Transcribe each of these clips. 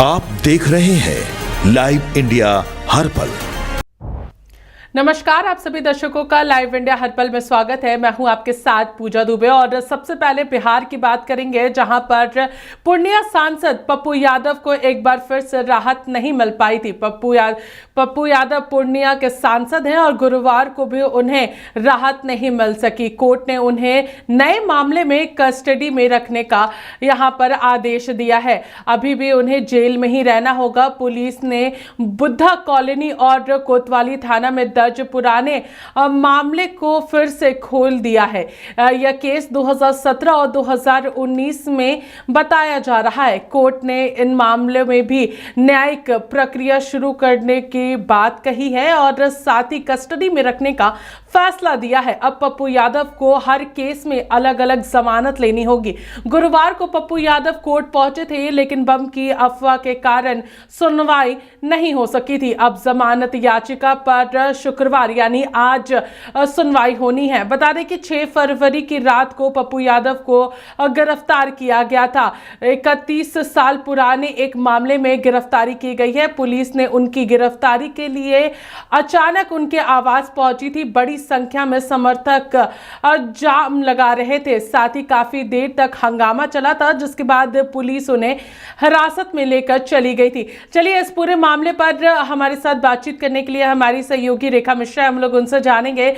आप देख रहे हैं लाइव इंडिया हर पल। नमस्कार, आप सभी दर्शकों का लाइव इंडिया हर पल में स्वागत है। मैं हूं आपके साथ पूजा दुबे और सबसे पहले बिहार की बात करेंगे, जहां पर पूर्णिया सांसद पप्पू यादव को एक बार फिर से राहत नहीं मिल पाई थी। पप्पू यादव पूर्णिया के सांसद हैं और गुरुवार को भी उन्हें राहत नहीं मिल सकी। कोर्ट ने उन्हें नए मामले में कस्टडी में रखने का यहां पर आदेश दिया है। अभी भी उन्हें जेल में ही रहना होगा। पुलिस ने बुद्धा कॉलोनी और कोतवाली थाना में दर्ज पुराने मामले को फिर से खोल दिया है। यह केस 2017 और 2019 में बताया जा रहा है। कोर्ट ने इन मामलों में भी न्यायिक प्रक्रिया शुरू करने की बात कही है और साथ ही कस्टडी में रखने का फैसला दिया है। अब पप्पू यादव को हर केस में अलग अलग जमानत लेनी होगी। गुरुवार को पप्पू यादव कोर्ट पहुंचे थे, लेकिन बम की अफवाह के कारण सुनवाई नहीं हो सकी थी। अब जमानत याचिका पर शुक्रवार यानी आज सुनवाई होनी है। बता दें कि 6 फरवरी की रात को पप्पू यादव को गिरफ्तार किया गया था। 31 साल पुराने एक मामले में गिरफ्तारी की गई है। पुलिस ने उनकी गिरफ्तारी के लिए अचानक उनके आवास पहुंची थी। बड़ी संख्या में समर्थक जाम लगा रहे थे। साथ ही काफी देर तक हंगामा चला था, जिसके बाद पुलिस उन्हें हिरासत में लेकर चली गई थी। चलिए, इस पूरे मामले पर हमारे साथ बातचीत करने के लिए हमारी सहयोगी रेखा मिश्रा, हम लोग उनसे जानेंगे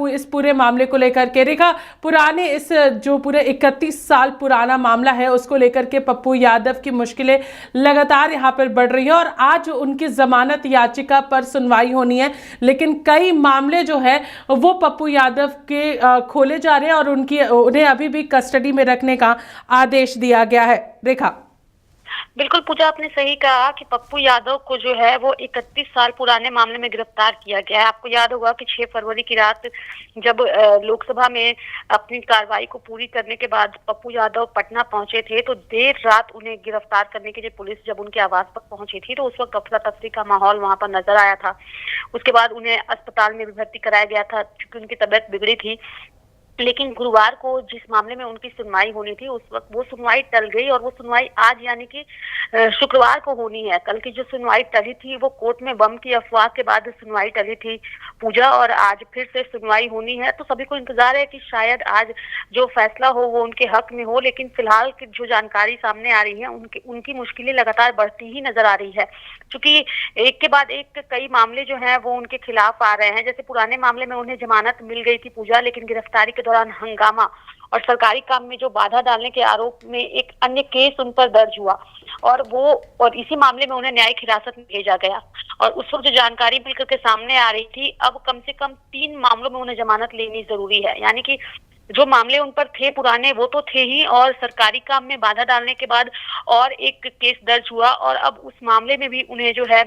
इस पूरे मामले को लेकर के। रेखा, पुराने इस जो पूरे 31 साल पुराना मामला है, उसको लेकर के पप्पू यादव की मुश्किलें लगातार यहाँ पर बढ़ रही है और आज उनकी जमानत याचिका पर सुनवाई होनी है, लेकिन कई मामले जो है वो पप्पू यादव के खोले जा रहे हैं और उन्हें अभी भी कस्टडी में रखने का आदेश दिया गया है। रेखा। बिल्कुल पूजा, आपने सही कहा कि पप्पू यादव को जो है वो 31 साल पुराने मामले में गिरफ्तार किया गया है। आपको याद होगा कि 6 फरवरी की रात जब लोकसभा में अपनी कार्रवाई को पूरी करने के बाद पप्पू यादव पटना पहुंचे थे, तो देर रात उन्हें गिरफ्तार करने के लिए पुलिस जब उनके आवास पर पहुंची थी, तो उस वक्त अफरा तफरी का माहौल वहां पर नजर आया था। उसके बाद उन्हें अस्पताल में भी भर्ती कराया गया था क्योंकि उनकी तबीयत बिगड़ी थी। लेकिन गुरुवार को जिस मामले में उनकी सुनवाई होनी थी, उस वक्त वो सुनवाई टल गई और वो सुनवाई आज यानी कि शुक्रवार को होनी है। कल की जो सुनवाई टली थी वो कोर्ट में बम की अफवाह के बाद सुनवाई टली थी पूजा, और आज फिर से सुनवाई होनी है। तो सभी को इंतजार है कि शायद आज जो फैसला हो वो उनके हक में हो, लेकिन फिलहाल की जो जानकारी सामने आ रही है उनकी मुश्किलें लगातार बढ़ती ही नजर आ रही है, क्योंकि एक के बाद एक कई मामले जो है वो उनके खिलाफ आ रहे हैं। जैसे पुराने मामले में उन्हें जमानत मिल गई थी पूजा, लेकिन गिरफ्तारी के दौरान हंगामा और सरकारी काम में जो बाधा डालने के आरोप में एक अन्य केस उन पर दर्ज हुआ और इसी मामले में उन्हें न्यायिक हिरासत में भेजा गया। और उस वक्त जो जानकारी मिलकर के सामने आ रही थी, अब कम से कम 3 मामलों में उन्हें जमानत लेनी जरूरी है। यानी कि जो मामले उन पर थे पुराने वो तो थे ही, और सरकारी काम में बाधा डालने के बाद और एक केस दर्ज हुआ और अब उस मामले में भी उन्हें जो है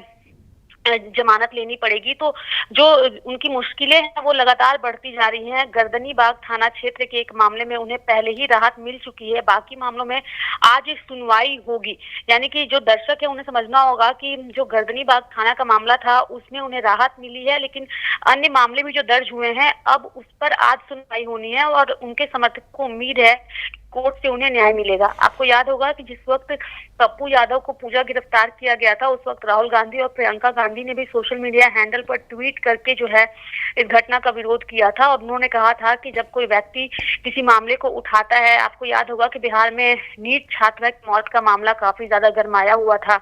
जमानत लेनी पड़ेगी। तो जो उनकी मुश्किलें हैं वो लगातार बढ़ती जा रही हैं। गर्दनीबाग थाना क्षेत्र के एक मामले में उन्हें पहले ही राहत मिल चुकी है, बाकी मामलों में आज सुनवाई होगी। यानी कि जो दर्शक है उन्हें समझना होगा कि जो गर्दनीबाग थाना का मामला था उसमें उन्हें राहत मिली है, लेकिन अन्य मामले भी जो दर्ज हुए हैं अब उस पर आज सुनवाई होनी है और उनके समर्थकों को उम्मीद है कोर्ट से उन्हें न्याय मिलेगा। आपको याद होगा कि जिस वक्त पप्पू यादव को पूजा गिरफ्तार किया गया था, उस वक्त राहुल गांधी और प्रियंका गांधी ने भी सोशल मीडिया हैंडल पर ट्वीट करके जो है इस घटना का विरोध किया था और उन्होंने कहा था कि जब कोई व्यक्ति किसी मामले को उठाता है, आपको याद होगा कि बिहार में नीट छात्रा की मौत का मामला काफी ज्यादा गरमाया हुआ था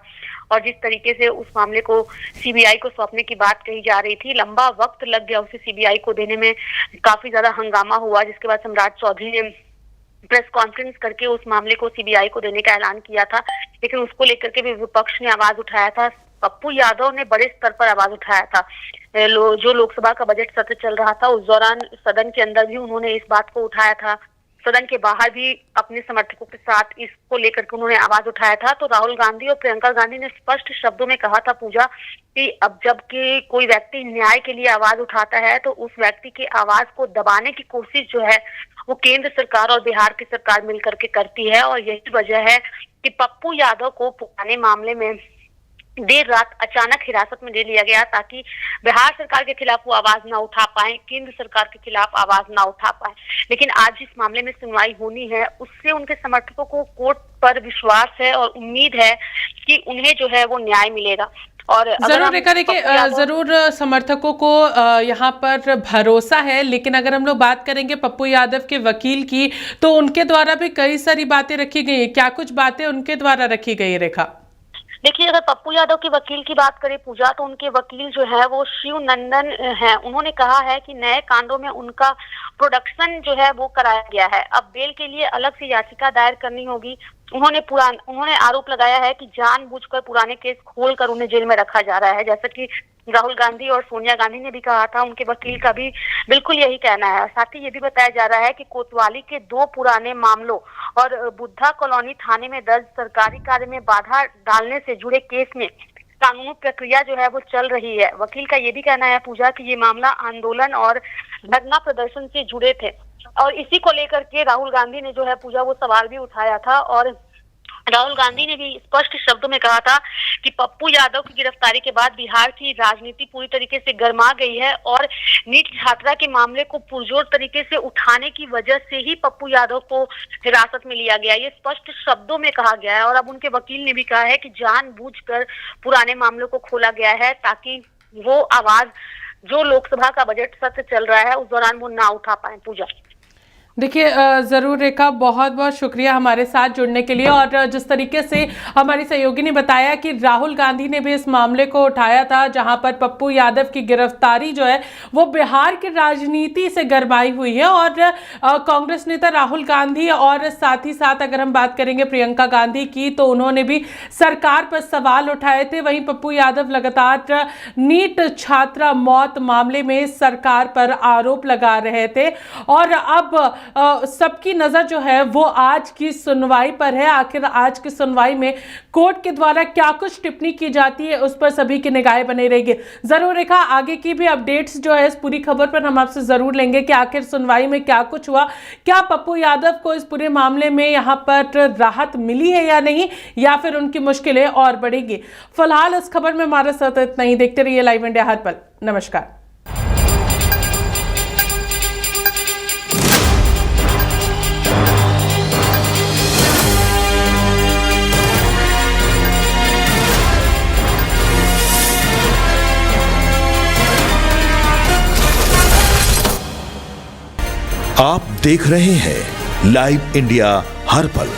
और जिस तरीके से उस मामले को सीबीआई को सौंपने की बात कही जा रही थी, लंबा वक्त लग गया उसे सीबीआई को देने में, काफी ज्यादा हंगामा हुआ, जिसके बाद सम्राट चौधरी ने प्रेस कॉन्फ्रेंस करके उस मामले को सीबीआई को देने का ऐलान किया था। लेकिन उसको लेकर के भी विपक्ष ने आवाज उठाया था। पप्पू यादव ने बड़े स्तर पर आवाज उठाया था। जो लोकसभा का बजट सत्र चल रहा था उस दौरान सदन के अंदर भी उन्होंने इस बात को उठाया था, सदन के बाहर भी अपने समर्थकों के साथ इसको लेकर के उन्होंने आवाज उठाया था। तो राहुल गांधी और प्रियंका गांधी ने स्पष्ट शब्दों में कहा था पूजा कि अब जबकि कोई व्यक्ति न्याय के लिए आवाज उठाता है तो उस व्यक्ति की आवाज को दबाने की कोशिश जो है वो केंद्र सरकार और बिहार की सरकार मिलकर के करती है। और यही वजह है कि पप्पू यादव को पुराने मामले में देर रात अचानक हिरासत में ले लिया गया ताकि बिहार सरकार के खिलाफ वो आवाज ना उठा पाए, केंद्र सरकार के खिलाफ आवाज ना उठा पाए। लेकिन आज जिस मामले में सुनवाई होनी है उससे उनके समर्थकों को कोर्ट पर विश्वास है और उम्मीद है कि उन्हें जो है वो न्याय मिलेगा। और जरूर रेखा, देखिए जरूर समर्थकों को यहाँ पर भरोसा है, लेकिन अगर हम लोग बात करेंगे पप्पू यादव के वकील की, तो उनके द्वारा भी कई सारी बातें रखी गई है। क्या कुछ बातें उनके द्वारा रखी गई है रेखा? देखिए, अगर पप्पू यादव के वकील की बात करें पूजा, तो उनके वकील जो है वो शिव नंदन है। उन्होंने कहा है कि नए कांडों में उनका प्रोडक्शन जो है वो कराया गया है, अब बेल के लिए अलग से याचिका दायर करनी होगी। उन्होंने आरोप लगाया है कि जानबूझकर पुराने केस खोलकर उन्हें जेल में रखा जा रहा है, जैसा कि राहुल गांधी और सोनिया गांधी ने भी कहा था। उनके वकील का भी बिल्कुल यही कहना है। साथ ही ये भी बताया जा रहा है कि कोतवाली के 2 पुराने मामलों और बुद्धा कॉलोनी थाने में दर्ज सरकारी कार्य में बाधा डालने से जुड़े केस में कानूनी प्रक्रिया जो है वो चल रही है। वकील का ये भी कहना है पूजा कि ये मामला आंदोलन और धरना प्रदर्शन से जुड़े थे, और इसी को लेकर के राहुल गांधी ने जो है पूजा वो सवाल भी उठाया था। और राहुल गांधी ने भी स्पष्ट शब्दों में कहा था कि पप्पू यादव की गिरफ्तारी के बाद बिहार की राजनीति पूरी तरीके से गर्मा गई है, और नीट छात्रा के मामले को पुरजोर तरीके से उठाने की वजह से ही पप्पू यादव को हिरासत में लिया गया। ये स्पष्ट शब्दों में कहा गया है। और अब उनके वकील ने भी कहा है कि जानबूझकर पुराने मामलों को खोला गया है, ताकि वो आवाज जो लोकसभा का बजट सत्र चल रहा है उस दौरान वो ना उठा पाए। पूजा, देखिए ज़रूर रेखा, बहुत बहुत शुक्रिया हमारे साथ जुड़ने के लिए। और जिस तरीके से हमारी सहयोगी ने बताया कि राहुल गांधी ने भी इस मामले को उठाया था, जहां पर पप्पू यादव की गिरफ्तारी जो है वो बिहार की राजनीति से गरमाई हुई है। और कांग्रेस नेता राहुल गांधी और साथ ही साथ अगर हम बात करेंगे प्रियंका गांधी की, तो उन्होंने भी सरकार पर सवाल उठाए थे। वहीं पप्पू यादव लगातार नीट छात्रा मौत मामले में सरकार पर आरोप लगा रहे थे। और अब सबकी नजर जो है वो आज की सुनवाई पर है। आखिर आज की सुनवाई में कोर्ट के द्वारा क्या कुछ टिप्पणी की जाती है, उस पर सभी की निगाहें बनी रहेगी। जरूर रेखा, आगे की भी अपडेट्स जो है इस पूरी खबर पर हम आपसे जरूर लेंगे कि आखिर सुनवाई में क्या कुछ हुआ, क्या पप्पू यादव को इस पूरे मामले में यहां पर राहत मिली है या नहीं, या फिर उनकी मुश्किलें और बढ़ेगी। फिलहाल इस खबर में हमारे साथ इतना ही। देखते रहिए लाइव इंडिया हर पल। नमस्कार। आप देख रहे हैं लाइव इंडिया हर पल।